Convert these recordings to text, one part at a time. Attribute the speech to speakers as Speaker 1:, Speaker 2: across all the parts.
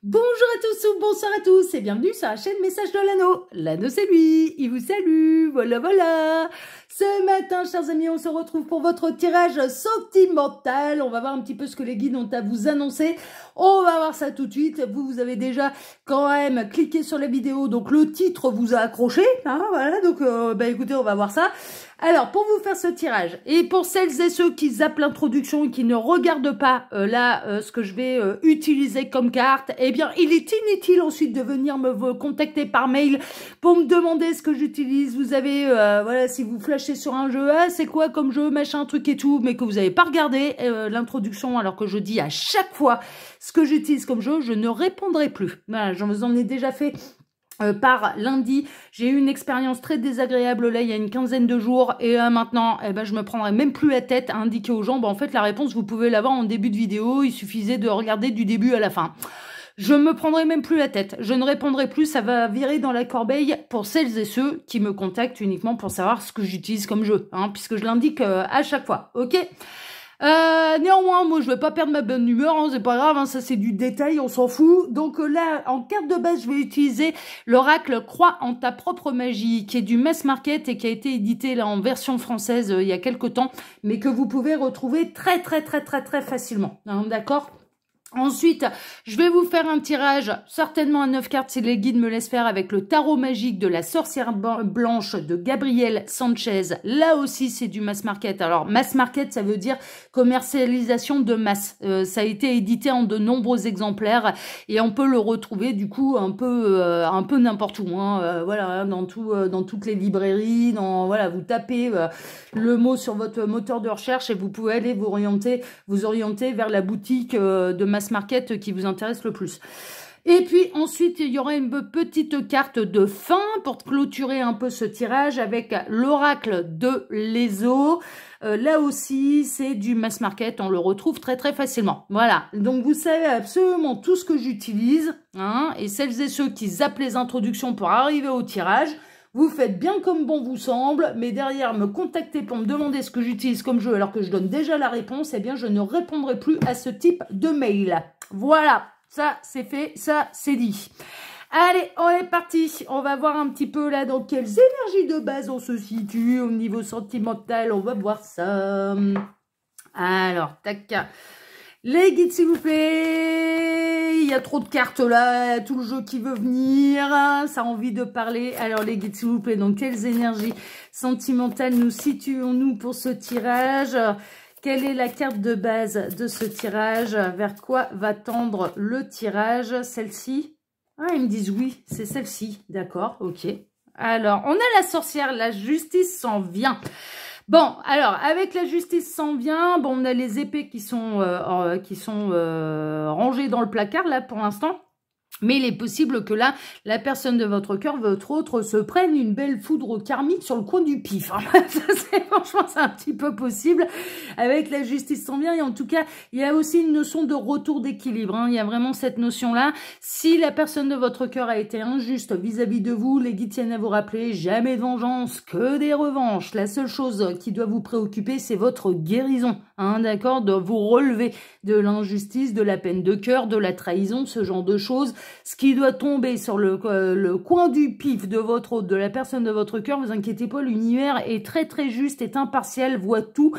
Speaker 1: Bonjour à tous ou bonsoir à tous et bienvenue sur la chaîne Message de l'Anneau. L'Anneau c'est lui, il vous salue, voilà. Ce matin, chers amis, on se retrouve pour votre tirage sentimental. On va voir un petit peu ce que les guides ont à vous annoncer. On va voir ça tout de suite. Vous avez déjà quand même cliqué sur la vidéo, donc le titre vous a accroché. Hein, voilà, donc écoutez, on va voir ça. Alors, pour vous faire ce tirage, et pour celles et ceux qui zappent l'introduction et qui ne regardent pas ce que je vais utiliser comme carte, eh bien, il est inutile ensuite de venir me contacter par mail pour me demander ce que j'utilise. Vous avez, voilà, si vous flashez sur un jeu, ah, c'est quoi comme jeu, machin, truc et tout, mais que vous n'avez pas regardé l'introduction, alors que je dis à chaque fois ce que j'utilise comme jeu, je ne répondrai plus. Voilà, j'en vous en ai déjà fait par lundi. J'ai eu une expérience très désagréable là il y a une quinzaine de jours et maintenant je me prendrai même plus la tête à indiquer aux gens en fait la réponse vous pouvez l'avoir en début de vidéo, il suffisait de regarder du début à la fin. Je me prendrai même plus la tête, je ne répondrai plus, ça va virer dans la corbeille pour celles et ceux qui me contactent uniquement pour savoir ce que j'utilise comme jeu, hein, puisque je l'indique à chaque fois, ok? Néanmoins, moi je vais pas perdre ma bonne humeur, hein, c'est pas grave, hein, ça c'est du détail, on s'en fout. Donc là, en carte de base, je vais utiliser l'oracle Crois en ta propre magie, qui est du mass market et qui a été édité là en version française il y a quelques temps, mais que vous pouvez retrouver très facilement, hein, d'accord? Ensuite, je vais vous faire un tirage, certainement à 9 cartes si les guides me laissent faire, avec le tarot magique de la sorcière blanche de Gabriel Sanchez. Là aussi, c'est du mass market. Alors, mass market, ça veut dire commercialisation de masse. Ça a été édité en de nombreux exemplaires et on peut le retrouver du coup un peu n'importe où. Hein. Voilà, dans toutes les librairies. Voilà, vous tapez le mot sur votre moteur de recherche et vous pouvez aller vous orienter vers la boutique de mass market qui vous intéresse le plus. Et puis ensuite, il y aura une petite carte de fin pour clôturer un peu ce tirage avec l'oracle de l'Eso. Là aussi, c'est du mass market, on le retrouve très facilement. Voilà, donc vous savez absolument tout ce que j'utilise, hein, et celles et ceux qui zappent les introductions pour arriver au tirage, vous faites bien comme bon vous semble, mais derrière me contacter pour me demander ce que j'utilise comme jeu alors que je donne déjà la réponse, eh bien je ne répondrai plus à ce type de mail. Voilà, ça c'est fait, ça c'est dit. Allez, on est parti. On va voir un petit peu là dans quelles énergies de base on se situe au niveau sentimental. On va voir ça. Alors, tac. Les guides, s'il vous plaît. Il y a trop de cartes là. Tout le jeu qui veut venir. Ça a envie de parler. Alors, les guides, s'il vous plaît. Donc, quelles énergies sentimentales nous situons-nous pour ce tirage? Quelle est la carte de base de ce tirage? Vers quoi va tendre le tirage? Celle-ci? Ah, ils me disent oui, c'est celle-ci. D'accord, ok. Alors, on a la sorcière. La justice s'en vient. Bon, alors, avec la justice s'en vient, bon, on a les épées qui sont rangées dans le placard, là, pour l'instant. Mais il est possible que là, la personne de votre cœur, votre autre, se prenne une belle foudre karmique sur le coin du pif. Franchement, c'est un petit peu possible. Avec la justice s'en vient. Et en tout cas, il y a aussi une notion de retour d'équilibre. Hein. Il y a vraiment cette notion-là. Si la personne de votre cœur a été injuste vis-à-vis de vous, les guides tiennent à vous rappeler, jamais de vengeance, que des revanches. La seule chose qui doit vous préoccuper, c'est votre guérison. Hein, d'accord, de vous relever de l'injustice, de la peine de cœur, de la trahison, ce genre de choses. Ce qui doit tomber sur le coin du pif de votre hôte, de la personne de votre cœur, vous inquiétez pas, l'univers est très juste, est impartial, voit tout.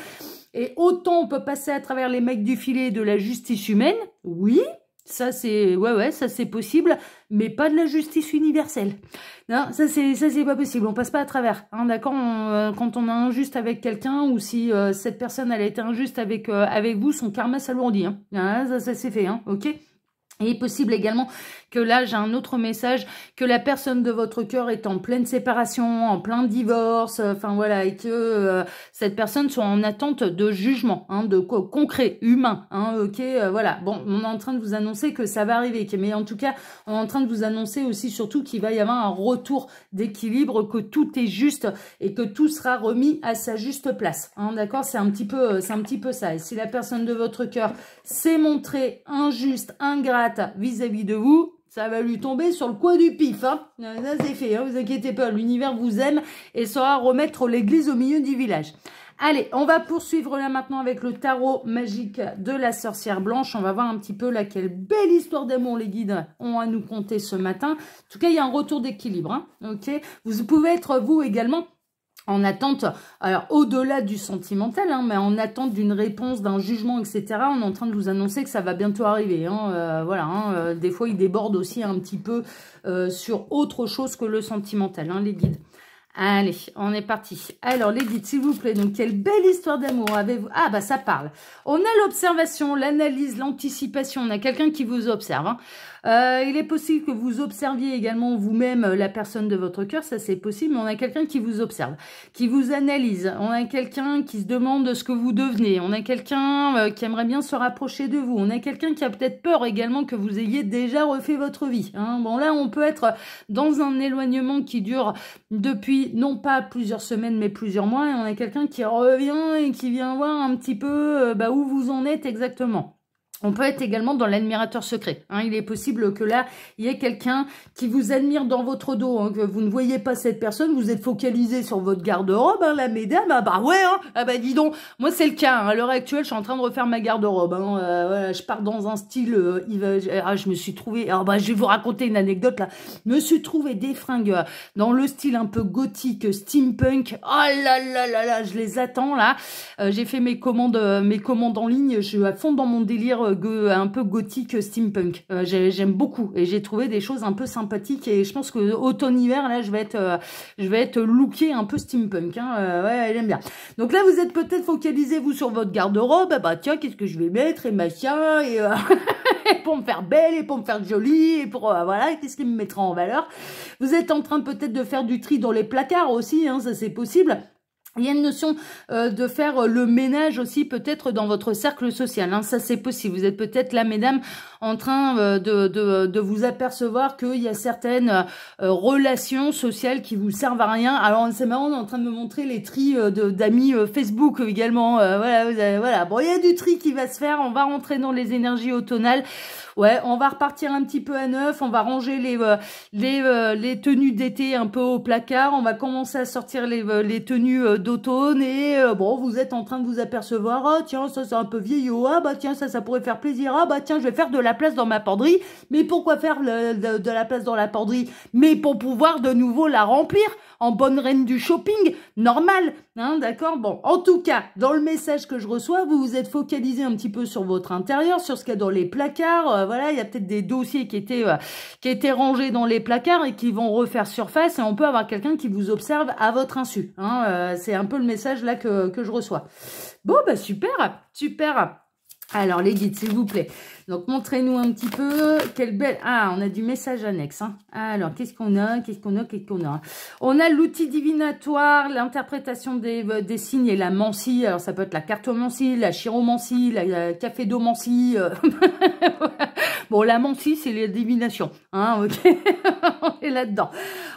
Speaker 1: Et autant on peut passer à travers les mecs du filet de la justice humaine, oui, ça c'est ça c'est possible, mais pas de la justice universelle. Non, ça c'est pas possible, on passe pas à travers. Hein, d'accord, quand on est injuste avec quelqu'un ou si cette personne elle a été injuste avec vous, son karma s'alourdit. Hein. Ah, ça c'est fait, hein, ok. Il est possible également que là, j'ai un autre message, que la personne de votre cœur est en pleine séparation, en plein divorce, enfin voilà, et que cette personne soit en attente de jugement, hein, de concret, humain, hein, ok, voilà. Bon, on est en train de vous annoncer que ça va arriver, mais en tout cas, on est en train de vous annoncer aussi surtout qu'il va y avoir un retour d'équilibre, que tout est juste et que tout sera remis à sa juste place, hein, d'accord, c'est un petit peu ça. Et si la personne de votre cœur s'est montrée injuste, ingrate vis-à-vis de vous, ça va lui tomber sur le coin du pif. Hein. Ça c'est fait, hein, vous inquiétez pas, l'univers vous aime et saura remettre l'église au milieu du village. Allez, on va poursuivre là maintenant avec le tarot magique de la sorcière blanche. On va voir un petit peu là quelle belle histoire d'amour les guides ont à nous conter ce matin. En tout cas, il y a un retour d'équilibre. Hein, ok, vous pouvez être vous également en attente, alors au-delà du sentimental, hein, mais en attente d'une réponse, d'un jugement, etc. On est en train de vous annoncer que ça va bientôt arriver. Hein, voilà, hein, des fois, il déborde aussi un petit peu sur autre chose que le sentimental, hein, les guides. Allez, on est parti. Alors, les guides, s'il vous plaît, donc, quelle belle histoire d'amour avez-vous? Ah, bah, ça parle. On a l'observation, l'analyse, l'anticipation. On a quelqu'un qui vous observe. Hein. Il est possible que vous observiez également vous-même la personne de votre cœur, ça c'est possible, mais on a quelqu'un qui vous observe, qui vous analyse. On a quelqu'un qui se demande ce que vous devenez. On a quelqu'un qui aimerait bien se rapprocher de vous. On a quelqu'un qui a peut-être peur également que vous ayez déjà refait votre vie. Hein. Bon, là, on peut être dans un éloignement qui dure depuis non pas plusieurs semaines mais plusieurs mois, et on a quelqu'un qui revient et qui vient voir un petit peu où vous en êtes exactement. On peut être également dans l'admirateur secret. Hein. Il est possible que là, il y ait quelqu'un qui vous admire dans votre dos, hein, que vous ne voyez pas cette personne, vous êtes focalisé sur votre garde-robe, hein, la mesdames, ah bah ouais, hein, ah bah dis donc, moi c'est le cas, hein. À l'heure actuelle, je suis en train de refaire ma garde-robe, hein. Voilà, je pars dans un style, je me suis trouvé, alors bah je vais vous raconter une anecdote là, je me suis trouvé des fringues dans le style un peu gothique, steampunk, oh là là là là, je les attends là, j'ai fait mes commandes en ligne, je suis à fond dans mon délire un peu gothique steampunk. J'aime beaucoup et j'ai trouvé des choses un peu sympathiques et je pense que automne-hiver là je vais être lookée un peu steampunk. Hein. Ouais, j'aime bien. Donc là vous êtes peut-être focalisé vous sur votre garde-robe. Bah tiens, qu'est-ce que je vais mettre et machin et pour me faire belle et pour me faire jolie et pour voilà, qu'est-ce qui me mettra en valeur. Vous êtes en train peut-être de faire du tri dans les placards aussi, hein, ça c'est possible. Il y a une notion de faire le ménage aussi peut-être dans votre cercle social. Hein. Ça, c'est possible. Vous êtes peut-être là, mesdames, en train de vous apercevoir qu'il y a certaines relations sociales qui vous servent à rien. Alors, c'est marrant, on est en train de me montrer les tris d'amis Facebook également. Voilà. Bon, il y a du tri qui va se faire. On va rentrer dans les énergies automnales. Ouais, on va repartir un petit peu à neuf. On va ranger les tenues d'été un peu au placard. On va commencer à sortir les tenues d'automne et bon, vous êtes en train de vous apercevoir, ah tiens, ça c'est un peu vieillot, ah bah tiens, ça pourrait faire plaisir, ah bah tiens, je vais faire de la place dans ma penderie. Mais pourquoi faire de la place dans la penderie? Mais pour pouvoir de nouveau la remplir en bonne reine du shopping, normal, hein, d'accord? Bon, en tout cas, dans le message que je reçois, vous vous êtes focalisé un petit peu sur votre intérieur, sur ce qu'il y a dans les placards, voilà, il y a peut-être des dossiers qui étaient rangés dans les placards et qui vont refaire surface et on peut avoir quelqu'un qui vous observe à votre insu, hein, c'est un peu le message là que je reçois. Bon, bah super, super. Alors, les guides, s'il vous plaît. Donc, montrez-nous un petit peu. Quelle belle... Ah, on a du message annexe. Hein. Alors, qu'est-ce qu'on a? On a l'outil divinatoire, l'interprétation des signes et la mancie. Alors, ça peut être la cartomancie, la chiromancie, la cafédomancie. Bon, la mancie, c'est les divinations. Hein, ok. On est là-dedans.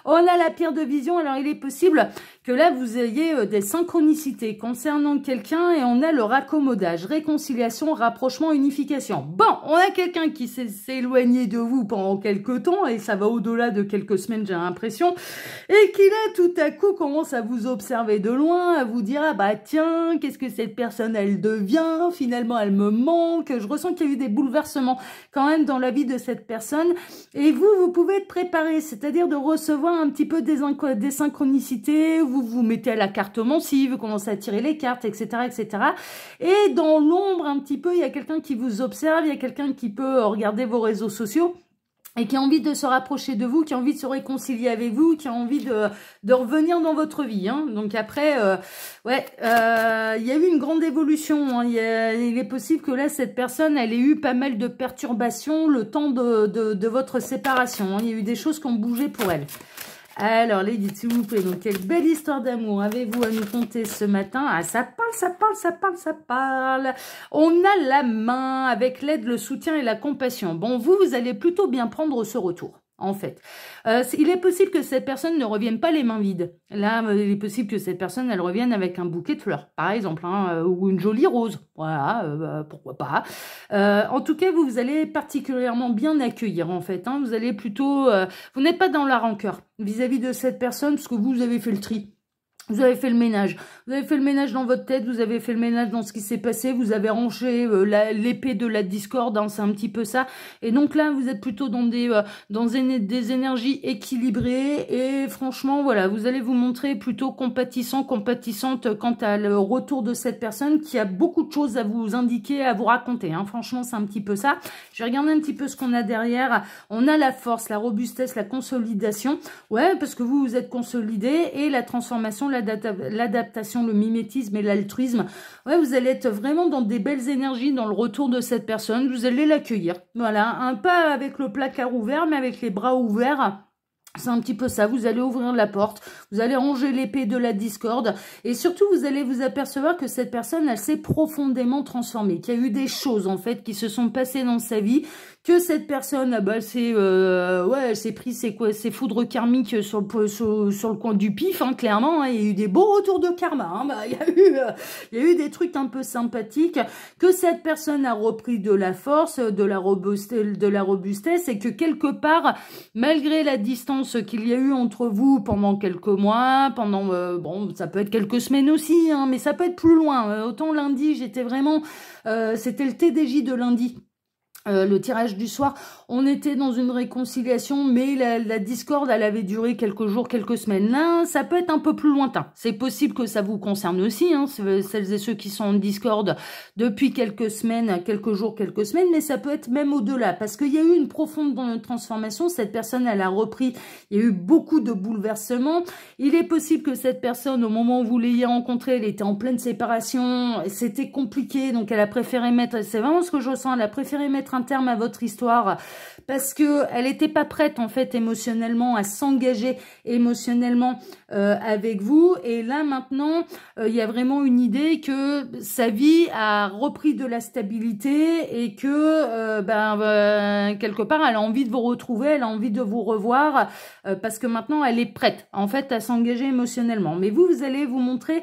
Speaker 1: On a la pierre de vision. Alors, il est possible que là, vous ayez des synchronicités concernant quelqu'un et on a le raccommodage, réconciliation, rapprochement, unification. Bon, on a quelqu'un qui s'est éloigné de vous pendant quelques temps et ça va au-delà de quelques semaines, j'ai l'impression, et qui là, tout à coup, commence à vous observer de loin, à vous dire, ah bah tiens, qu'est-ce que cette personne, elle devient, finalement, elle me manque, je ressens qu'il y a eu des bouleversements quand même dans la vie de cette personne, et vous pouvez être préparé, c'est-à-dire de recevoir un petit peu des synchronicités, vous mettez à la cartomancie, vous commencez à tirer les cartes, etc., etc. Et dans l'ombre, un petit peu, il y a quelqu'un qui vous observe, il y a quelqu'un qui peut regarder vos réseaux sociaux et qui a envie de se rapprocher de vous, qui a envie de se réconcilier avec vous, qui a envie de revenir dans votre vie. Hein. Donc après, il y a eu une grande évolution. Hein. Il est possible que là, cette personne, elle ait eu pas mal de perturbations le temps de votre séparation. Hein. Il y a eu des choses qui ont bougé pour elle. Alors, les guides, s'il vous plaît, donc quelle belle histoire d'amour avez-vous à nous conter ce matin? Ah, ça parle. On a la main avec l'aide, le soutien et la compassion. Bon, vous allez plutôt bien prendre ce retour. En fait, il est possible que cette personne ne revienne pas les mains vides. Là, il est possible que cette personne, elle revienne avec un bouquet de fleurs, par exemple, hein, ou une jolie rose. Voilà, pourquoi pas. En tout cas, vous allez particulièrement bien accueillir, en fait. Hein, vous allez plutôt... vous n'êtes pas dans la rancœur vis-à-vis de cette personne, parce que vous avez fait le tri. Vous avez fait le ménage. Vous avez fait le ménage dans votre tête, vous avez fait le ménage dans ce qui s'est passé, vous avez rangé l'épée de la discorde, hein, c'est un petit peu ça. Et donc là, vous êtes plutôt dans des énergies équilibrées. Et franchement, voilà, vous allez vous montrer plutôt compatissante quant à le retour de cette personne qui a beaucoup de choses à vous indiquer, à vous raconter. Hein. Franchement, c'est un petit peu ça. Je vais regarder un petit peu ce qu'on a derrière. On a la force, la robustesse, la consolidation. Ouais, parce que vous êtes consolidé et la transformation, l'adaptation, le mimétisme et l'altruisme. Ouais, vous allez être vraiment dans des belles énergies dans le retour de cette personne. Vous allez l'accueillir. Voilà, pas avec le placard ouvert, mais avec les bras ouverts. C'est un petit peu ça, vous allez ouvrir la porte, vous allez ranger l'épée de la discorde et surtout vous allez vous apercevoir que cette personne, elle s'est profondément transformée, qu'il y a eu des choses en fait qui se sont passées dans sa vie, que cette personne, elle s'est pris ses foudres karmiques sur le coin du pif, hein, clairement, hein, il y a eu des beaux retours de karma, hein, il y a eu des trucs un peu sympathiques, que cette personne a repris de la force, de la robustesse et que quelque part, malgré la distance qu'il y a eu entre vous pendant quelques mois, bon, ça peut être quelques semaines aussi, hein, mais ça peut être plus loin. Autant lundi, j'étais vraiment, c'était le TDJ de lundi. Le tirage du soir, on était dans une réconciliation, mais la discorde, elle avait duré quelques jours, quelques semaines. Là, ça peut être un peu plus lointain. C'est possible que ça vous concerne aussi, hein, celles et ceux qui sont en discorde depuis quelques semaines, quelques jours, quelques semaines, mais ça peut être même au-delà, parce qu'il y a eu une profonde transformation. Cette personne, elle a repris, il y a eu beaucoup de bouleversements. Il est possible que cette personne, au moment où vous l'ayez rencontrée, elle était en pleine séparation, c'était compliqué, donc elle a préféré mettre, c'est vraiment ce que je ressens, elle a préféré mettre un terme à votre histoire parce que elle n'était pas prête en fait émotionnellement à s'engager émotionnellement avec vous. Et là maintenant il y a vraiment une idée que sa vie a repris de la stabilité et que quelque part elle a envie de vous retrouver, elle a envie de vous revoir parce que maintenant elle est prête en fait à s'engager émotionnellement. Mais vous allez vous montrer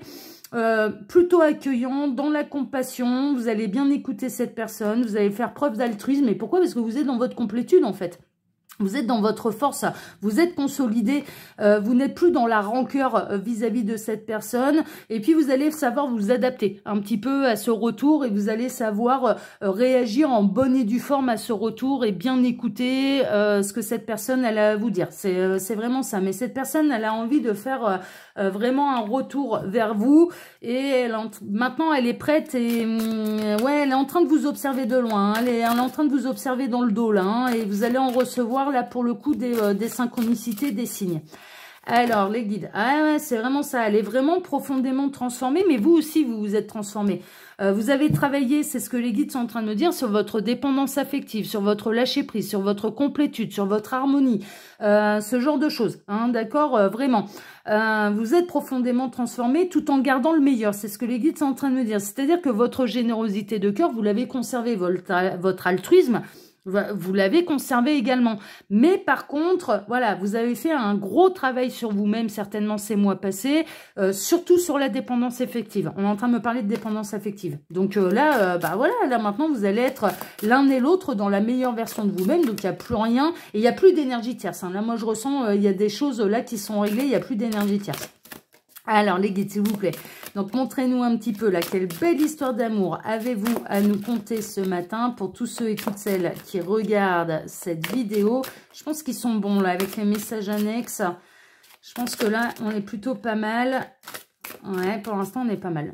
Speaker 1: plutôt accueillant, dans la compassion, vous allez bien écouter cette personne, vous allez faire preuve d'altruisme. Et pourquoi? Parce que vous êtes dans votre complétude en fait. Vous êtes dans votre force, vous êtes consolidé, vous n'êtes plus dans la rancœur vis-à-vis de cette personne. Et puis vous allez savoir vous adapter un petit peu à ce retour et vous allez savoir réagir en bonne et due forme à ce retour et bien écouter ce que cette personne elle a à vous dire. C'est vraiment ça. Mais cette personne elle a envie de faire vraiment un retour vers vous et maintenant elle est prête et ouais, elle est en train de vous observer de loin. Hein, elle est en train de vous observer dans le dos là hein, et vous allez en recevoir là pour le coup des synchronicités, des signes. Alors les guides, ah ouais, c'est vraiment ça, elle est vraiment profondément transformée, mais vous aussi vous vous êtes transformé. Vous avez travaillé, c'est ce que les guides sont en train de me dire, sur votre dépendance affective, sur votre lâcher prise, sur votre complétude, sur votre harmonie, ce genre de choses, hein, d'accord, vraiment. Vous êtes profondément transformé tout en gardant le meilleur, c'est ce que les guides sont en train de me dire. C'est-à-dire que votre générosité de cœur, vous l'avez conservé, votre altruisme, vous l'avez conservé également. Mais par contre, voilà, vous avez fait un gros travail sur vous-même, certainement ces mois passés, surtout sur la dépendance affective. On est en train de me parler de dépendance affective. Donc là, voilà, là maintenant, vous allez être l'un et l'autre dans la meilleure version de vous-même. Donc il n'y a plus rien et il n'y a plus d'énergie tierce. Hein. Là, moi, je ressens, il y a des choses là qui sont réglées, il n'y a plus d'énergie tierce. Alors les guides, s'il vous plaît, donc montrez-nous un petit peu là, quelle belle histoire d'amour avez-vous à nous conter ce matin pour tous ceux et toutes celles qui regardent cette vidéo. Je pense qu'ils sont bons là, avec les messages annexes. Je pense que là, on est plutôt pas mal. Ouais, pour l'instant, on est pas mal.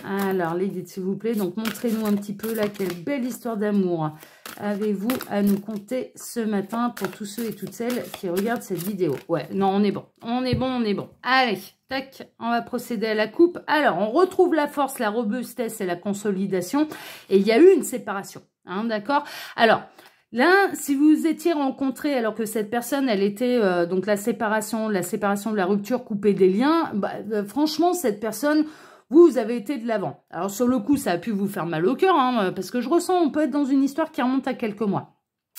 Speaker 1: Alors les guides, s'il vous plaît, donc montrez-nous un petit peu là, quelle belle histoire d'amour avez-vous à nous conter ce matin pour tous ceux et toutes celles qui regardent cette vidéo. Ouais, non, on est bon. On est bon, on est bon. Allez, tac, on va procéder à la coupe. Alors, on retrouve la force, la robustesse et la consolidation. Et il y a eu une séparation, hein, d'accord? Alors, là, si vous étiez rencontrés alors que cette personne, elle était donc la séparation de la rupture, coupée des liens, franchement, cette personne... Vous avez été de l'avant. Alors, sur le coup, ça a pu vous faire mal au cœur, hein, parce que je ressens, on peut être dans une histoire qui remonte à quelques mois.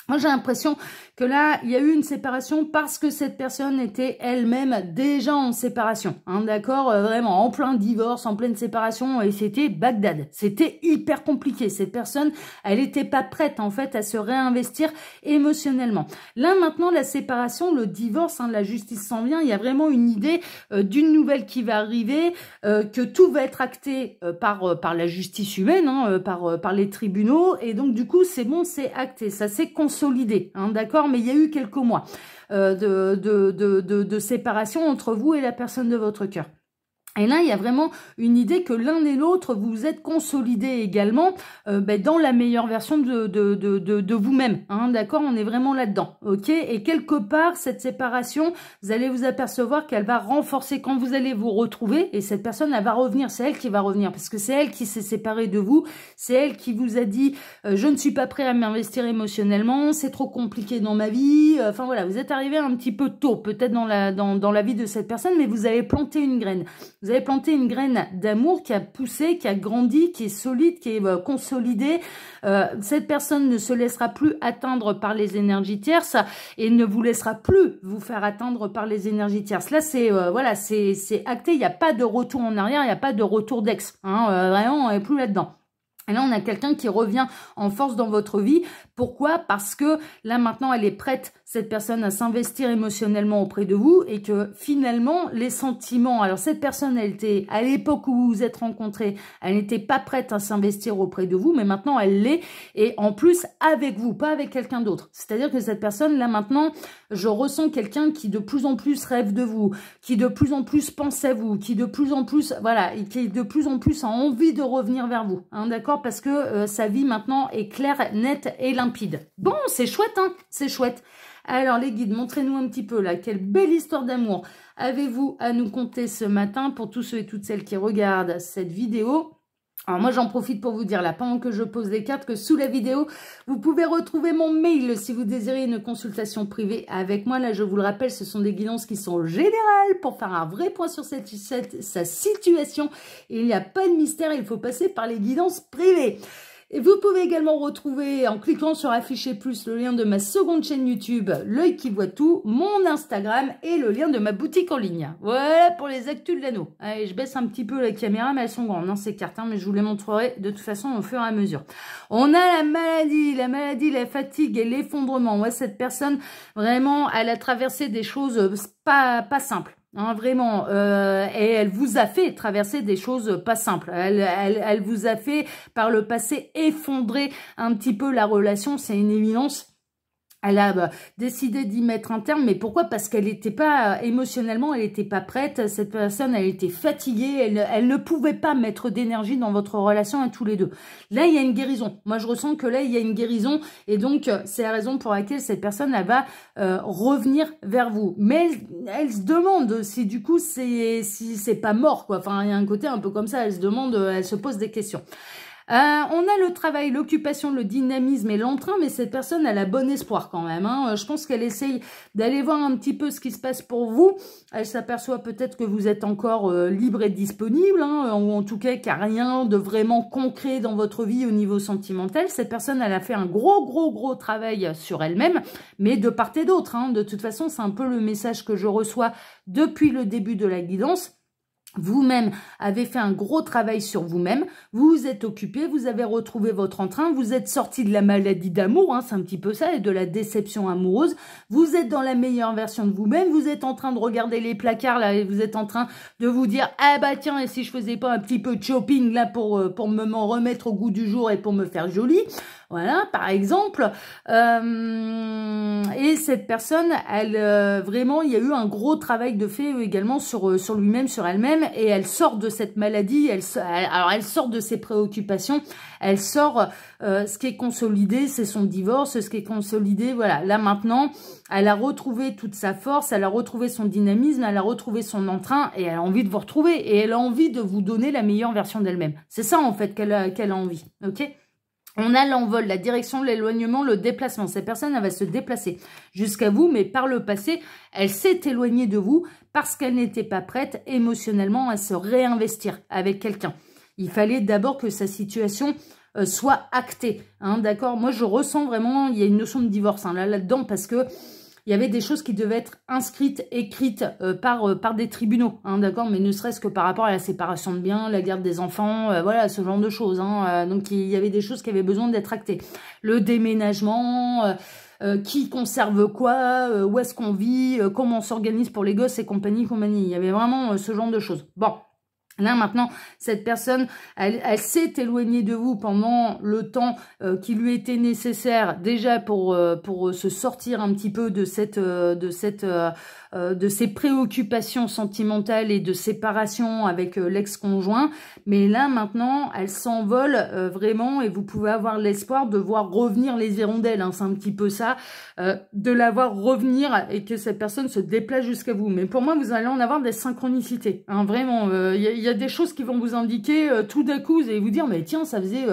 Speaker 1: Moi, j'ai l'impression que là, il y a eu une séparation parce que cette personne était elle-même déjà en séparation. Hein, d'accord, vraiment en plein divorce, en pleine séparation, et c'était Bagdad. C'était hyper compliqué. Cette personne, elle n'était pas prête en fait à se réinvestir émotionnellement. Là, maintenant, la séparation, le divorce, hein, la justice s'en vient. Il y a vraiment une idée d'une nouvelle qui va arriver, que tout va être acté par la justice humaine, hein, par les tribunaux, et donc du coup, c'est bon, c'est acté. Ça s'est consolidé, hein, d'accord, mais il y a eu quelques mois de séparation entre vous et la personne de votre cœur. Et là, il y a vraiment une idée que l'un et l'autre, vous êtes consolidés également dans la meilleure version de vous-même. Hein, d'accord, on est vraiment là-dedans. Ok. Et quelque part, cette séparation, vous allez vous apercevoir qu'elle va renforcer quand vous allez vous retrouver. Et cette personne, elle va revenir. C'est elle qui va revenir. Parce que c'est elle qui s'est séparée de vous. C'est elle qui vous a dit je ne suis pas prêt à m'investir émotionnellement. C'est trop compliqué dans ma vie. Enfin voilà, vous êtes arrivé un petit peu tôt, peut-être dans la vie de cette personne, mais vous avez planté une graine. Vous avez planté une graine d'amour qui a poussé, qui a grandi, qui est solide, qui est consolidée. Cette personne ne se laissera plus atteindre par les énergies tierces et ne vous laissera plus vous faire atteindre par les énergies tierces. Là, c'est voilà, c'est acté. Il n'y a pas de retour en arrière, il n'y a pas de retour d'ex. Hein, vraiment, on n'est plus là-dedans. Et là, on a quelqu'un qui revient en force dans votre vie. Pourquoi? Parce que là, maintenant, elle est prête, cette personne, à s'investir émotionnellement auprès de vous et que finalement, les sentiments... Alors, cette personne, elle était, à l'époque où vous vous êtes rencontrés, elle n'était pas prête à s'investir auprès de vous, mais maintenant, elle l'est. Et en plus, avec vous, pas avec quelqu'un d'autre. C'est-à-dire que cette personne, là, maintenant, je ressens quelqu'un qui de plus en plus rêve de vous, qui de plus en plus pense à vous, qui de plus en plus, voilà, et qui de plus en plus a envie de revenir vers vous. Hein, d'accord? Parce que sa vie maintenant est claire, nette et limpide. Bon, c'est chouette, hein, c'est chouette. Alors les guides, montrez-nous un petit peu là, quelle belle histoire d'amour avez-vous à nous conter ce matin pour tous ceux et toutes celles qui regardent cette vidéo. Alors moi, j'en profite pour vous dire là, pendant que je pose les cartes, que sous la vidéo, vous pouvez retrouver mon mail si vous désirez une consultation privée avec moi. Là, je vous le rappelle, ce sont des guidances qui sont générales pour faire un vrai point sur sa situation. Il n'y a pas de mystère, il faut passer par les guidances privées. Et vous pouvez également retrouver, en cliquant sur afficher plus, le lien de ma seconde chaîne YouTube, L'œil qui voit tout, mon Instagram et le lien de ma boutique en ligne. Voilà pour les actus de l'anneau. Allez, je baisse un petit peu la caméra, mais elles sont grandes, hein, ces cartes, hein, mais je vous les montrerai de toute façon au fur et à mesure. On a la maladie, la fatigue et l'effondrement. Ouais, cette personne, vraiment, elle a traversé des choses pas simples. Hein, vraiment, et elle vous a fait traverser des choses pas simples. Elle vous a fait par le passé effondrer un petit peu la relation, c'est une évidence. Elle a décidé d'y mettre un terme, mais pourquoi? Parce qu'elle n'était pas, émotionnellement, elle n'était pas prête. Cette personne, elle était fatiguée, elle ne pouvait pas mettre d'énergie dans votre relation à tous les deux. Là, il y a une guérison. Moi, je ressens que là, il y a une guérison, et donc, c'est la raison pour laquelle cette personne, elle va revenir vers vous. Mais elle se demande si, du coup, si c'est pas mort, quoi. Enfin, il y a un côté un peu comme ça, elle se demande, elle se pose des questions. On a le travail, l'occupation, le dynamisme et l'entrain, mais cette personne, elle a bon espoir quand même. Hein. Je pense qu'elle essaye d'aller voir un petit peu ce qui se passe pour vous. Elle s'aperçoit peut-être que vous êtes encore libre et disponible, hein, ou en tout cas qu'il n'y a rien de vraiment concret dans votre vie au niveau sentimental. Cette personne, elle a fait un gros travail sur elle-même, mais de part et d'autre. Hein. De toute façon, c'est un peu le message que je reçois depuis le début de la guidance. Vous-même avez fait un gros travail sur vous-même, vous vous êtes occupé, vous avez retrouvé votre entrain, vous êtes sorti de la maladie d'amour, hein, c'est un petit peu ça, et de la déception amoureuse, vous êtes dans la meilleure version de vous-même, vous êtes en train de regarder les placards là, et vous êtes en train de vous dire « Ah bah tiens, et si je faisais pas un petit peu de shopping là pour m'en remettre au goût du jour et pour me faire jolie ?» Voilà, par exemple. Et cette personne, elle vraiment, il y a eu un gros travail de fait également sur lui-même, sur elle-même, et elle sort de cette maladie. Alors, elle sort de ses préoccupations. Elle sort. Ce qui est consolidé, c'est son divorce. Ce qui est consolidé, voilà. Là maintenant, elle a retrouvé toute sa force. Elle a retrouvé son dynamisme. Elle a retrouvé son entrain, et elle a envie de vous retrouver. Et elle a envie de vous donner la meilleure version d'elle-même. C'est ça en fait qu'elle a envie. Ok. On a l'envol, la direction, l'éloignement, le déplacement. Cette personne, elle va se déplacer jusqu'à vous, mais par le passé, elle s'est éloignée de vous parce qu'elle n'était pas prête émotionnellement à se réinvestir avec quelqu'un. Il fallait d'abord que sa situation soit acté, hein, d'accord? Moi, je ressens vraiment, il y a une notion de divorce hein, là-dedans, parce que il y avait des choses qui devaient être inscrites, écrites par des tribunaux, hein, d'accord? Mais ne serait-ce que par rapport à la séparation de biens, la garde des enfants, voilà, ce genre de choses. Hein, donc, il y avait des choses qui avaient besoin d'être actées. Le déménagement, qui conserve quoi, où est-ce qu'on vit, comment on s'organise pour les gosses et compagnie, compagnie. Il y avait vraiment ce genre de choses. Bon. Là, maintenant, cette personne, elle s'est éloignée de vous pendant le temps qui lui était nécessaire, déjà pour se sortir un petit peu de ses préoccupations sentimentales et de séparation avec l'ex-conjoint. Mais là, maintenant, elle s'envole vraiment et vous pouvez avoir l'espoir de voir revenir les hirondelles. Hein, c'est un petit peu ça, de la voir revenir et que cette personne se déplace jusqu'à vous. Mais pour moi, vous allez en avoir des synchronicités. Hein, vraiment, il y a des choses qui vont vous indiquer tout d'un coup, vous allez vous dire, mais tiens, ça faisait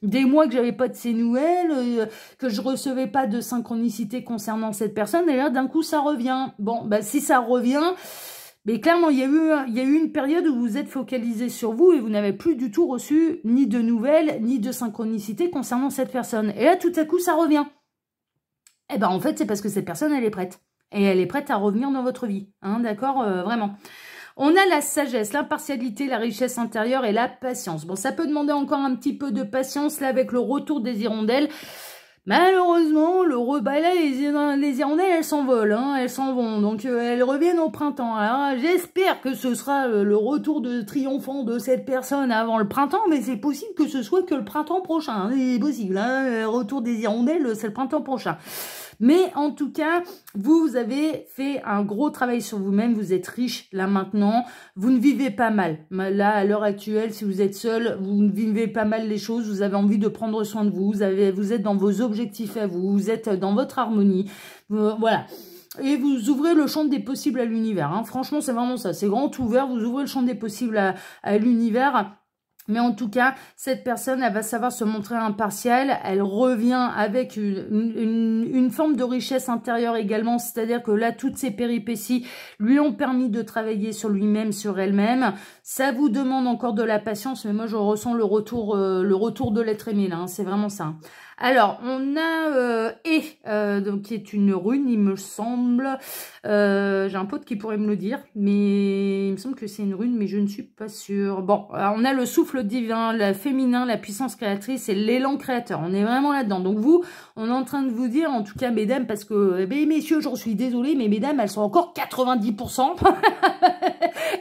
Speaker 1: des mois que j'avais pas de ces nouvelles, que je recevais pas de synchronicité concernant cette personne, et là, d'un coup, ça revient. Bon, bah, si ça revient, mais clairement, il y a eu une période où vous êtes focalisé sur vous et vous n'avez plus du tout reçu ni de nouvelles, ni de synchronicité concernant cette personne. Et là, tout à coup, ça revient. Eh ben, en fait, c'est parce que cette personne, elle est prête. Et elle est prête à revenir dans votre vie. Hein, d'accord, vraiment. On a la sagesse, l'impartialité, la richesse intérieure et la patience. Bon, ça peut demander encore un petit peu de patience, là, avec le retour des hirondelles. Malheureusement, les hirondelles, elles s'envolent, hein, elles s'en vont. Donc, elles reviennent au printemps. Alors, j'espère que ce sera le retour de triomphant de cette personne avant le printemps, mais c'est possible que ce soit que le printemps prochain. Hein, c'est possible, hein, le retour des hirondelles, c'est le printemps prochain. Mais en tout cas, vous avez fait un gros travail sur vous-même, vous êtes riche là maintenant, vous ne vivez pas mal. Là, à l'heure actuelle, si vous êtes seul, vous ne vivez pas mal les choses, vous avez envie de prendre soin de vous, vous êtes dans vos objectifs à vous, vous êtes dans votre harmonie, voilà. Et vous ouvrez le champ des possibles à l'univers. Hein. Franchement, c'est vraiment ça, c'est grand ouvert, vous ouvrez le champ des possibles à l'univers. Mais en tout cas, cette personne, elle va savoir se montrer impartiale. Elle revient avec une forme de richesse intérieure également. C'est-à-dire que là, toutes ces péripéties lui ont permis de travailler sur lui-même, sur elle-même. Ça vous demande encore de la patience, mais moi, je ressens le retour de l'être aimé, là. Hein, c'est vraiment ça. Alors, on a donc qui est une rune, il me semble. J'ai un pote qui pourrait me le dire, mais il me semble que c'est une rune, mais je ne suis pas sûre. Bon, alors on a le souffle divin, la féminin, la puissance créatrice et l'élan créateur. On est vraiment là-dedans. Donc vous, on est en train de vous dire, en tout cas, mesdames, parce que, messieurs, j'en suis désolée, mais mesdames, elles sont encore 90%.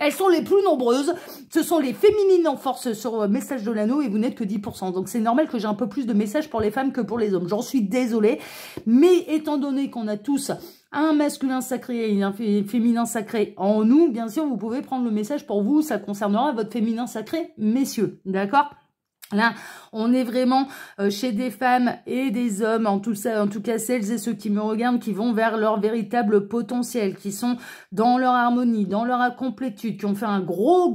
Speaker 1: Elles sont les plus nombreuses. Ce sont les féminines en force sur Message de l'Anneau et vous n'êtes que 10%. Donc c'est normal que j'ai un peu plus de messages pour les femmes que pour les hommes. J'en suis désolée. Mais étant donné qu'on a tous un masculin sacré et un féminin sacré en nous, bien sûr, vous pouvez prendre le message pour vous. Ça concernera votre féminin sacré, messieurs. D'accord ? Là, on est vraiment chez des femmes et des hommes, en tout cas celles et ceux qui me regardent, qui vont vers leur véritable potentiel, qui sont dans leur harmonie, dans leur complétude, qui ont fait un gros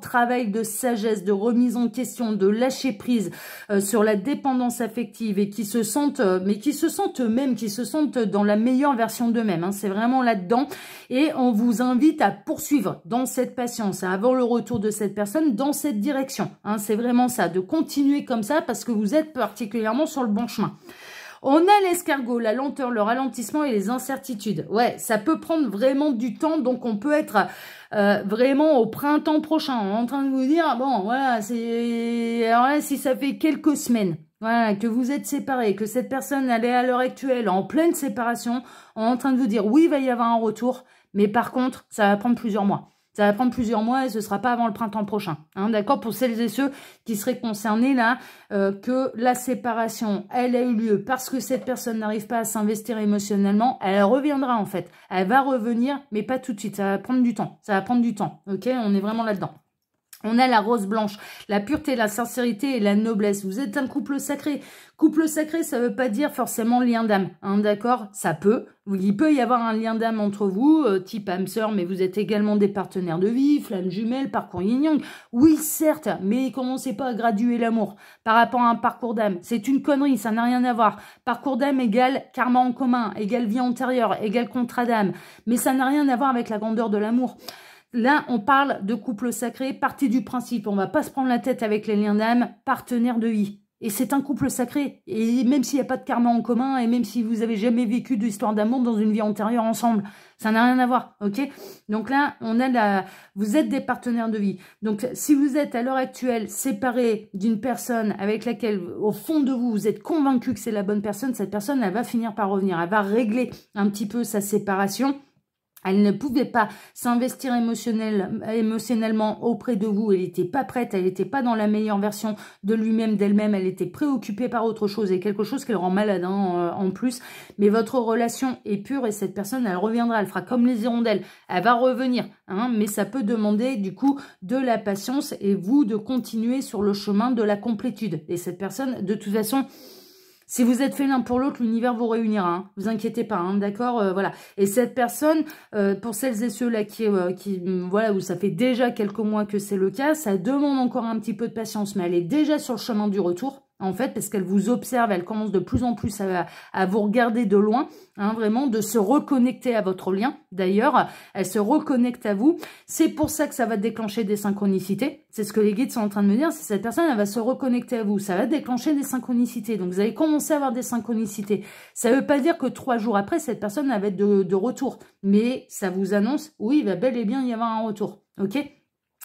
Speaker 1: travail de sagesse, de remise en question, de lâcher prise sur la dépendance affective et qui se sentent eux-mêmes, qui se sentent dans la meilleure version d'eux-mêmes. Hein, c'est vraiment là-dedans. Et on vous invite à poursuivre dans cette patience, à avoir le retour de cette personne dans cette direction. Hein, c'est vraiment ça, de continuer comme ça parce que vous êtes particulièrement sur le bon chemin. On a l'escargot, la lenteur, le ralentissement et les incertitudes. Ouais, ça peut prendre vraiment du temps, donc on peut être vraiment au printemps prochain. En train de vous dire, bon, voilà, c'est... Alors là, si ça fait quelques semaines, voilà, que vous êtes séparés, que cette personne, elle est à l'heure actuelle en pleine séparation, on est en train de vous dire, oui, il va y avoir un retour, mais par contre, ça va prendre plusieurs mois. Ça va prendre plusieurs mois et ce ne sera pas avant le printemps prochain. Hein, d'accord? Pour celles et ceux qui seraient concernés là, que la séparation, elle a eu lieu parce que cette personne n'arrive pas à s'investir émotionnellement, elle reviendra en fait. Elle va revenir, mais pas tout de suite. Ça va prendre du temps. Ça va prendre du temps. Ok? On est vraiment là-dedans. On a la rose blanche, la pureté, la sincérité et la noblesse. Vous êtes un couple sacré. Couple sacré, ça veut pas dire forcément lien d'âme, hein, d'accord? Ça peut. Il peut y avoir un lien d'âme entre vous, type âme sœur, mais vous êtes également des partenaires de vie, flammes jumelles, parcours yin-yang. Oui, certes, mais commencez pas à graduer l'amour par rapport à un parcours d'âme. C'est une connerie, ça n'a rien à voir. Parcours d'âme égale karma en commun, égale vie antérieure, égale contrat d'âme. Mais ça n'a rien à voir avec la grandeur de l'amour. Là, on parle de couple sacré, partie du principe, on va pas se prendre la tête avec les liens d'âme, partenaire de vie. Et c'est un couple sacré. Et même s'il n'y a pas de karma en commun, et même si vous avez jamais vécu d'histoire d'amour dans une vie antérieure ensemble, ça n'a rien à voir, ok? Donc là, vous êtes des partenaires de vie. Donc, si vous êtes à l'heure actuelle séparé d'une personne avec laquelle, au fond de vous, vous êtes convaincu que c'est la bonne personne, cette personne, elle va finir par revenir. Elle va régler un petit peu sa séparation. Elle ne pouvait pas s'investir émotionnellement auprès de vous. Elle n'était pas prête, elle n'était pas dans la meilleure version de lui-même, d'elle-même. Elle était préoccupée par autre chose et quelque chose qui le rend malade en plus. Mais votre relation est pure et cette personne, elle reviendra. Elle fera comme les hirondelles. Elle va revenir. Mais ça peut demander du coup de la patience et vous de continuer sur le chemin de la complétude. Et cette personne, de toute façon... Si vous êtes fait l'un pour l'autre, l'univers vous réunira. Vous inquiétez pas, d'accord. Voilà. Et cette personne, pour celles et ceux là voilà, où ça fait déjà quelques mois que c'est le cas, ça demande encore un petit peu de patience, mais elle est déjà sur le chemin du retour. En fait, parce qu'elle vous observe, elle commence de plus en plus à vous regarder de loin, vraiment, de se reconnecter à votre lien. D'ailleurs, elle se reconnecte à vous. C'est pour ça que ça va déclencher des synchronicités. C'est ce que les guides sont en train de me dire. C'est cette personne, elle va se reconnecter à vous. Ça va déclencher des synchronicités. Donc, vous allez commencer à avoir des synchronicités. Ça ne veut pas dire que 3 jours après, cette personne elle va être de retour. Mais ça vous annonce, oui, il va bel et bien y avoir un retour. Ok ?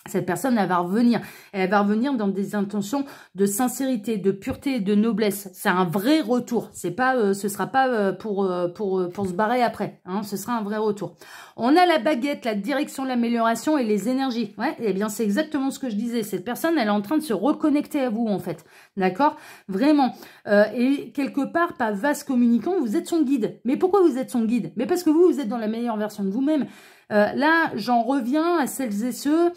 Speaker 1: Cette personne, elle va revenir. Elle va revenir dans des intentions de sincérité, de pureté et de noblesse. C'est un vrai retour. C'est pas, ce sera pas pour se barrer après. Ce sera un vrai retour. On a la baguette, la direction, l'amélioration et les énergies. Ouais, eh bien, c'est exactement ce que je disais. Cette personne, elle est en train de se reconnecter à vous, en fait. D'accord? Vraiment. Et quelque part, pas vaste communicant, vous êtes son guide. Mais pourquoi vous êtes son guide? Mais parce que vous êtes dans la meilleure version de vous-même. Là, j'en reviens à celles et ceux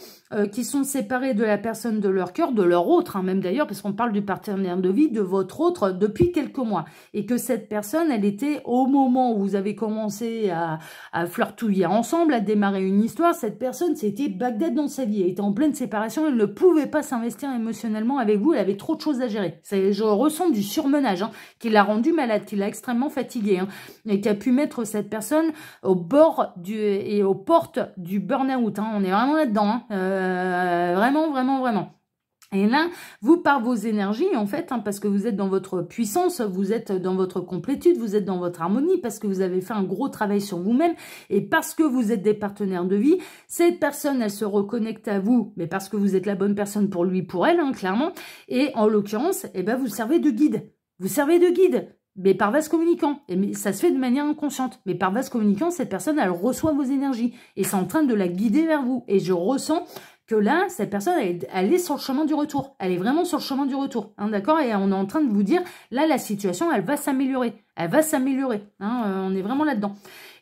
Speaker 1: qui sont séparés de la personne de leur cœur, de leur autre, même d'ailleurs, parce qu'on parle du partenaire de vie, de votre autre, depuis quelques mois. Et que cette personne, elle était, au moment où vous avez commencé à flirtouiller ensemble, à démarrer une histoire, cette personne, c'était Bagdad dans sa vie. Elle était en pleine séparation, elle ne pouvait pas s'investir émotionnellement avec vous, elle avait trop de choses à gérer. Je ressens du surmenage, qui l'a rendu malade, qui l'a extrêmement fatigué, et qui a pu mettre cette personne au bord et aux portes du burn-out. On est vraiment là-dedans, vraiment, vraiment, vraiment. Et là, vous, par vos énergies, en fait, parce que vous êtes dans votre puissance, vous êtes dans votre complétude, vous êtes dans votre harmonie, parce que vous avez fait un gros travail sur vous-même, et parce que vous êtes des partenaires de vie, cette personne, elle se reconnecte à vous, mais parce que vous êtes la bonne personne pour lui, pour elle, clairement, et en l'occurrence, vous servez de guide. Vous servez de guide. Mais par vase communicant, et ça se fait de manière inconsciente, mais par vase communicant, cette personne, elle reçoit vos énergies, et c'est en train de la guider vers vous, et je ressens que là, cette personne, elle est sur le chemin du retour, elle est vraiment sur le chemin du retour, d'accord, et on est en train de vous dire, là, la situation, elle va s'améliorer, on est vraiment là-dedans.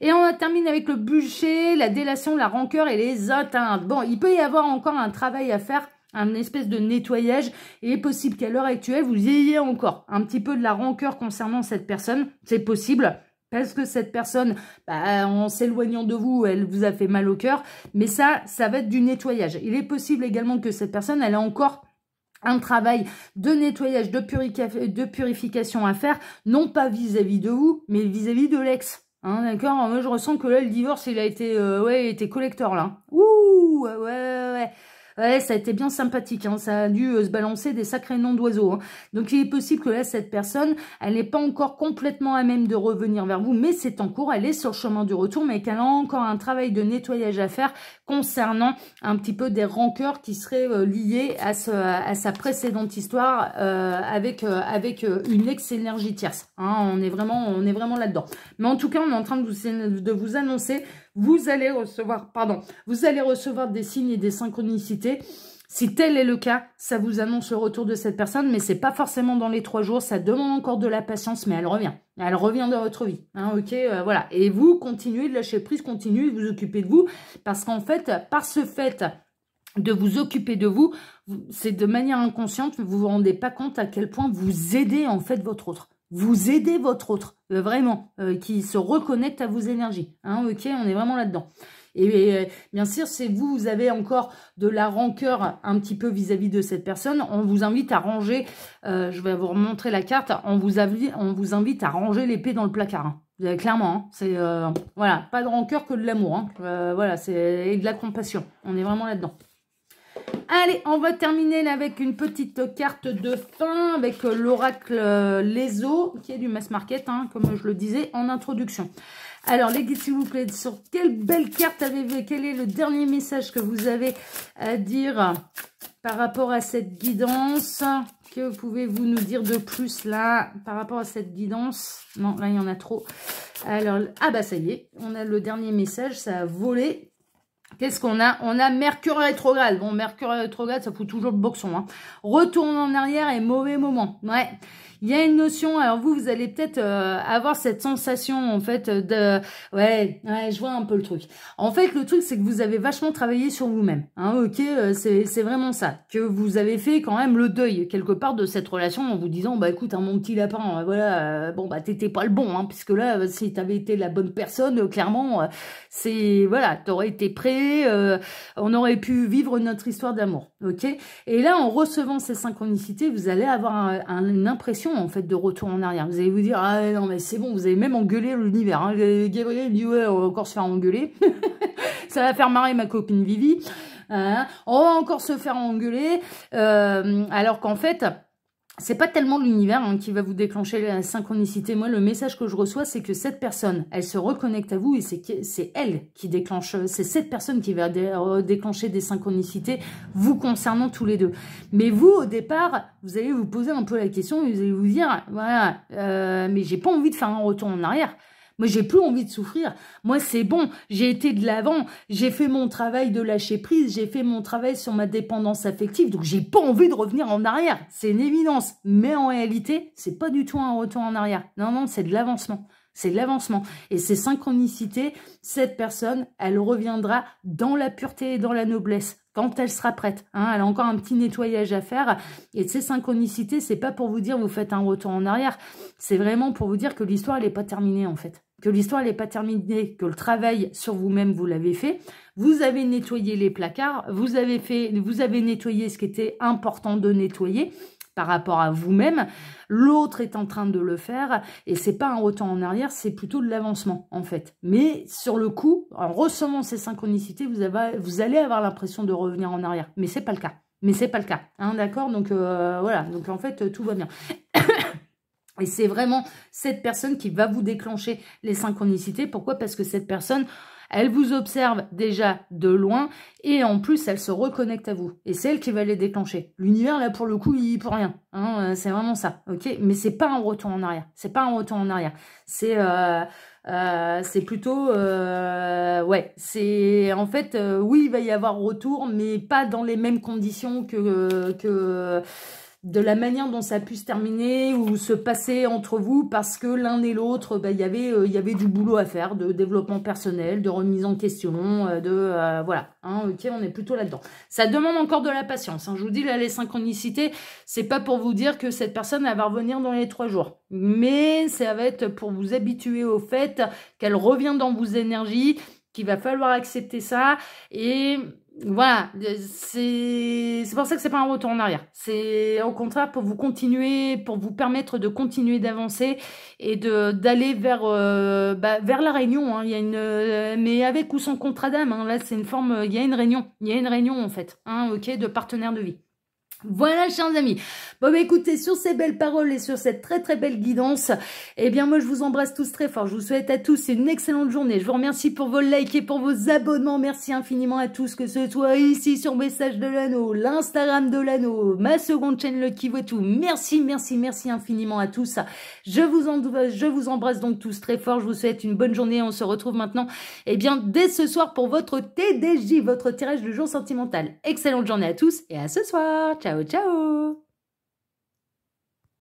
Speaker 1: Et on termine avec le bûcher, la délation, la rancœur et les atteintes. Bon, il peut y avoir encore un travail à faire, un espèce de nettoyage, et il est possible qu'à l'heure actuelle, vous ayez encore un petit peu de la rancœur concernant cette personne. C'est possible, parce que cette personne, en s'éloignant de vous, elle vous a fait mal au cœur, mais ça va être du nettoyage. Il est possible également que cette personne, elle a encore un travail de nettoyage, de purification à faire, non pas vis-à-vis de vous, mais vis-à-vis de l'ex. D'accord? Moi, je ressens que là, le divorce, il a été, il était collector, là. Ouh, ouais. Ouais, ça a été bien sympathique, ça a dû se balancer des sacrés noms d'oiseaux. Donc, il est possible que là, cette personne, elle n'est pas encore complètement à même de revenir vers vous, mais c'est en cours, elle est sur le chemin du retour, mais qu'elle a encore un travail de nettoyage à faire concernant un petit peu des rancœurs qui seraient liées à sa précédente histoire avec une ex-énergie tierce. On est vraiment là-dedans. Mais en tout cas, on est en train de vous annoncer, vous allez recevoir des signes et des synchronicités. Si tel est le cas, ça vous annonce le retour de cette personne, mais c'est pas forcément dans les 3 jours, ça demande encore de la patience, mais elle revient. Elle revient dans votre vie, voilà. Et vous, continuez de lâcher prise, continuez de vous occuper de vous, parce qu'en fait, par ce fait de vous occuper de vous, c'est de manière inconsciente, vous vous rendez pas compte à quel point vous aidez en fait votre autre. Vous aidez votre autre, vraiment, qui se reconnecte à vos énergies. On est vraiment là-dedans. Et bien sûr, si vous avez encore de la rancœur un petit peu vis-à-vis de cette personne, on vous invite à ranger, je vais vous remontrer la carte, on vous invite à ranger l'épée dans le placard. Clairement, hein, c'est voilà, pas de rancœur que de l'amour. Hein. Voilà, c'est de la compassion. On est vraiment là-dedans. Allez, on va terminer là avec une petite carte de fin avec l'oracle Leso, qui est du mass market, hein, comme je le disais en introduction. Alors, les guides, s'il vous plaît, sur quelle belle carte avez-vous? Quel est le dernier message que vous avez à dire par rapport à cette guidance? Que pouvez-vous nous dire de plus là par rapport à cette guidance? Non, là, il y en a trop. Alors, ah bah ça y est, on a le dernier message, ça a volé. Qu'est-ce qu'on a? On a Mercure rétrograde. Bon, Mercure rétrograde, ça fout toujours le boxon. Hein. Retourne en arrière et mauvais moment. Ouais. Il y a une notion, alors vous allez peut-être avoir cette sensation, en fait, de... Ouais, je vois un peu le truc. En fait, le truc, c'est que vous avez vachement travaillé sur vous-même. Hein, ok, c'est vraiment ça. Que vous avez fait quand même le deuil, quelque part, de cette relation en vous disant, bah écoute, hein, mon petit lapin, voilà, bon, bah t'étais pas le bon, hein, puisque là, si t'avais été la bonne personne, clairement, c'est... Voilà, t'aurais été prêt, on aurait pu vivre notre histoire d'amour, ok? Et là, en recevant ces synchronicités, vous allez avoir une impression, en fait, de retour en arrière. Vous allez vous dire, ah non, mais c'est bon, vous avez même engueulé l'univers. Hein. Gabriel dit, ouais, on va encore se faire engueuler. Ça va faire marrer ma copine Vivi. Hein. On va encore se faire engueuler. Alors qu'en fait... c'est pas tellement l'univers hein, qui va vous déclencher la synchronicité. Moi, le message que je reçois, c'est que cette personne, elle se reconnecte à vous et c'est elle qui déclenche, c'est cette personne qui va déclencher des synchronicités vous concernant tous les deux. Mais vous, au départ, vous allez vous poser un peu la question et vous allez vous dire, voilà, mais j'ai pas envie de faire un retour en arrière. Moi, j'ai plus envie de souffrir. Moi, c'est bon. J'ai été de l'avant. J'ai fait mon travail de lâcher prise. J'ai fait mon travail sur ma dépendance affective. Donc, j'ai pas envie de revenir en arrière. C'est une évidence. Mais en réalité, c'est pas du tout un retour en arrière. Non, non, c'est de l'avancement. C'est de l'avancement. Et ces synchronicités, cette personne, elle reviendra dans la pureté et dans la noblesse. Quand elle sera prête, hein, elle a encore un petit nettoyage à faire. Et ces synchronicités, c'est pas pour vous dire vous faites un retour en arrière. C'est vraiment pour vous dire que l'histoire, elle n'est pas terminée, en fait. Que l'histoire, elle n'est pas terminée, que le travail sur vous-même, vous l'avez fait. Vous avez nettoyé les placards, vous avez nettoyé ce qui était important de nettoyer par rapport à vous-même. L'autre est en train de le faire et c'est pas un retour en arrière, c'est plutôt de l'avancement en fait. Mais sur le coup, en recevant ces synchronicités, vous allez avoir l'impression de revenir en arrière. Mais c'est pas le cas. Mais c'est pas le cas. Hein, d'accord? Donc voilà. Donc en fait, tout va bien. Et c'est vraiment cette personne qui va vous déclencher les synchronicités. Pourquoi? Parce que cette personne, elle vous observe déjà de loin et en plus, elle se reconnecte à vous. Et c'est elle qui va les déclencher. L'univers, là, pour le coup, il peut rien. Hein, c'est vraiment ça. Ok? Mais c'est pas un retour en arrière. C'est pas un retour en arrière. C'est plutôt... ouais, c'est... En fait, oui, il va y avoir retour, mais pas dans les mêmes conditions que de la manière dont ça a pu se terminer ou se passer entre vous parce que l'un et l'autre, bah, il y avait du boulot à faire, de développement personnel, de remise en question, voilà, hein, ok, on est plutôt là-dedans. Ça demande encore de la patience, hein. Je vous dis, là, les synchronicités, c'est pas pour vous dire que cette personne, elle va revenir dans les 3 jours, mais ça va être pour vous habituer au fait qu'elle revient dans vos énergies, qu'il va falloir accepter ça et... Voilà, c'est pour ça que c'est pas un retour en arrière. C'est au contraire pour vous continuer, pour vous permettre de continuer d'avancer et d'aller vers la réunion. Hein. Il y a mais avec ou sans contrat d'âme. Hein. Là, c'est une forme. Il y a une réunion en fait. Hein, ok, de partenaire de vie. Voilà, chers amis. Bon, bah, écoutez, sur ces belles paroles et sur cette très très belle guidance, eh bien, moi, je vous embrasse tous très fort. Je vous souhaite à tous une excellente journée. Je vous remercie pour vos likes et pour vos abonnements. Merci infiniment à tous, que ce soit ici sur Message de l'Anneau, l'Instagram de l'Anneau, ma seconde chaîne Lucky Voitou. Merci, merci, merci infiniment à tous. Je vous embrasse donc tous très fort. Je vous souhaite une bonne journée. On se retrouve maintenant, eh bien, dès ce soir pour votre TDJ, votre tirage du jour sentimental. Excellente journée à tous et à ce soir. Ciao, ciao!